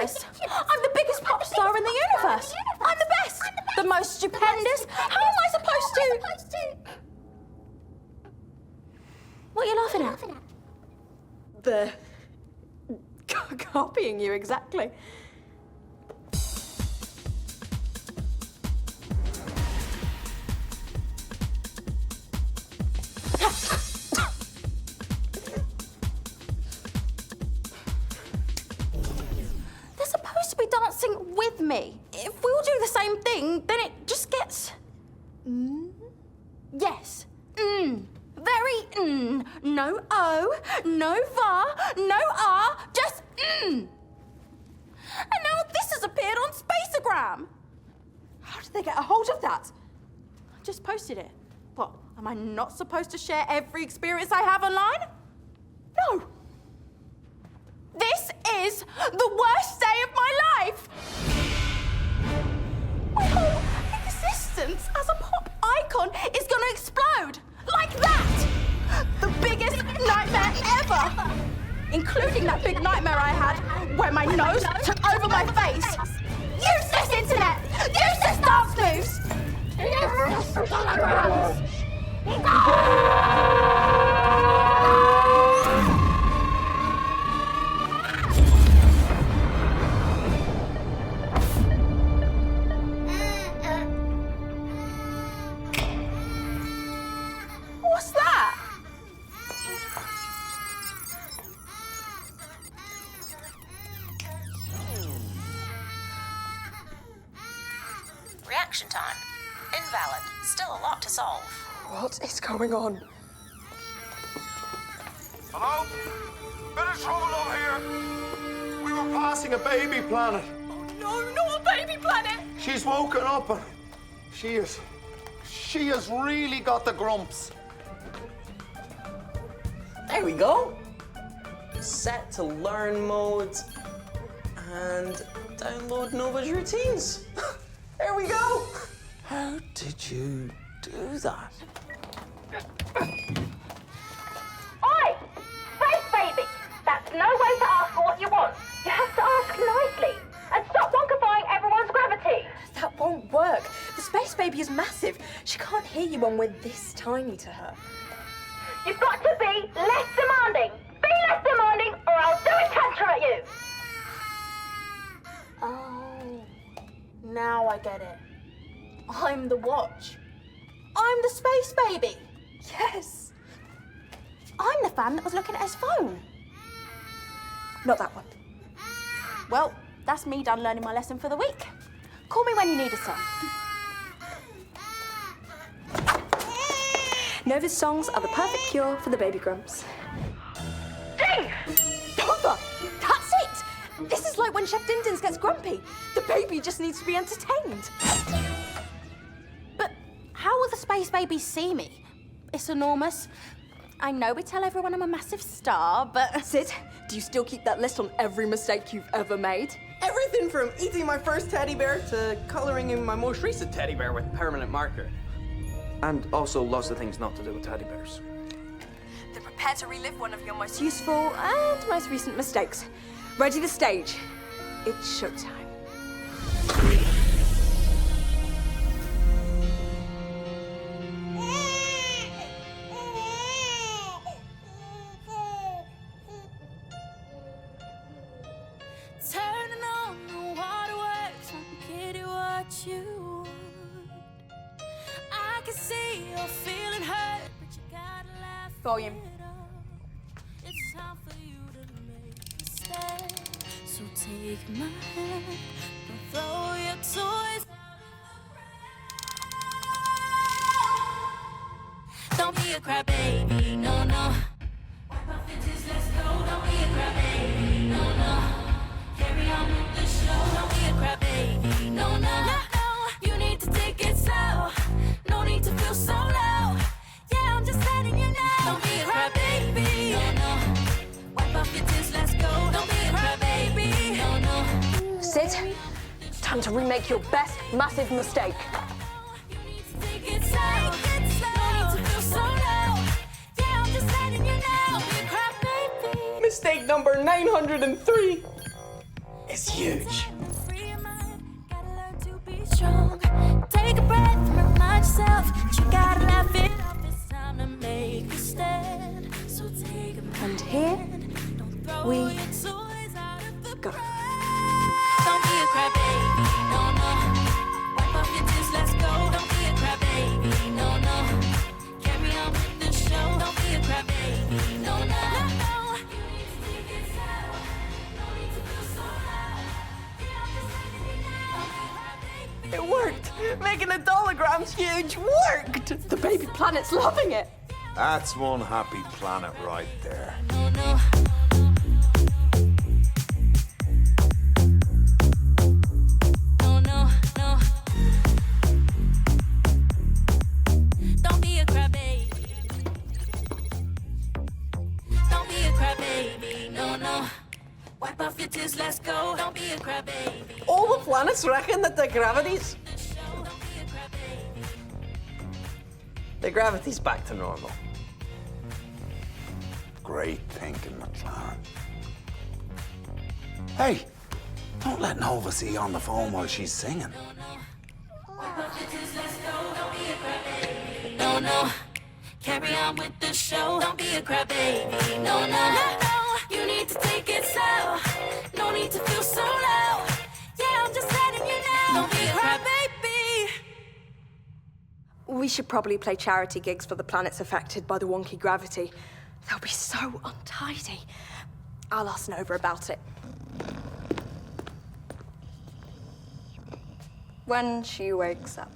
ridiculous. I'm the biggest pop star in the universe. I'm the best. The most stupendous. How am I supposed to? What are you laughing at? They're copying you exactly. They're supposed to be dancing with me. If we all do the same thing, then it just gets... Yes. Very No O, no va, no R, just And now this has appeared on Spaceogram. How did they get a hold of that? I just posted it. What, am I not supposed to share every experience I have online? No. This is the worst day of my life. My whole existence as a pop icon is gonna explode. Like that! The biggest nightmare ever! Including that big nightmare I had where my nose took over my face. Useless internet! Useless dance moves! Useless holograms! What's that? Reaction time. Invalid. Still a lot to solve. What is going on? Hello? Bit of trouble over here. We were passing a baby planet. Oh no, not a baby planet! She's woken up and she has really got the grumps. There we go. Set to learn mode and download Nova's routines. There we go. How did you do that? Oi! Space baby! That's no way to ask for what you want. You have to ask nicely. And stop wonkifying everyone's gravity. That won't work. The space baby is massive. She can't hear you when we're this tiny to her. You've got to be less demanding. Be less demanding or I'll do a tantrum at you. Oh, now I get it. I'm the watch. I'm the space baby. Yes. I'm the fan that was looking at his phone. Not that one. Well, that's me done learning my lesson for the week. Call me when you need a song. Nova's songs are the perfect cure for the baby grumps. Steve! Nova! That's it! This is like when Chef Dindins gets grumpy. The baby just needs to be entertained. But how will the space baby see me? It's enormous. I know we tell everyone I'm a massive star, but... Sid, do you still keep that list on every mistake you've ever made? Everything from eating my first teddy bear to colouring in my most recent teddy bear with permanent marker. And also lots of things not to do with teddy bears. Then prepare to relive one of your most useful and most recent mistakes. Ready the stage. It's showtime. Turning on the waterworks, kitty, what you want. I can see you're feeling hurt, but you gotta laugh. Volume. it off. It's time for you to make a step. So take my hand and throw your toys. Don't be a crybaby, no, no. Wipe off your tears, let's go. Don't be a crybaby, no, no. Carry on with the show. Don't be a crybaby, no, no. No, no. You need to take it slow. No need to feel so low. Yeah, I'm just letting you know. Don't be a crybaby, no, no. Wipe off your tears, let's go. Don't be a crybaby, no, no. Sid, time to remake your best massive mistake. You need to take it slow. No need to feel so low. Yeah, I'm just letting you know. Don't be a crybaby. Mistake number 903. is huge. Free your mind, gotta learn to be strong. Take a breath, remind yourself that you gotta laugh it off. It's time to make a stand. So take a And here don't throw we your toys out of the go. Don't be a crybaby, no, no. Wipe off your tears, let's go. Don't be a crybaby, no, no. Carry on with the show. Don't be a crybaby, no, no, no. You need to take it slow. No need to feel so loud. Get off your side now. It worked. Making the dolograms huge worked. The baby planet's loving it. That's one happy planet right there. No, no. No, no, no. Don't be a crybaby. Don't be a crybaby. No, no. Wipe off your tears, let's go. Don't be a crybaby. All the planets reckon that the gravity's... Don't be a crybaby. The gravity's back to normal. Great thinking, McLaren. Hey, don't let Nova see you on the phone while she's singing. Wipe off your tears, let's go. Don't be a crybaby. No, no. Carry on with the show. Don't be a crybaby. No, no, no. You need to take it slow. No need to feel so low. Yeah, I'm just letting you know. Don't be a crybaby. We should probably play charity gigs for the planets affected by the wonky gravity. They'll be so untidy. I'll ask Nova about it. When she wakes up.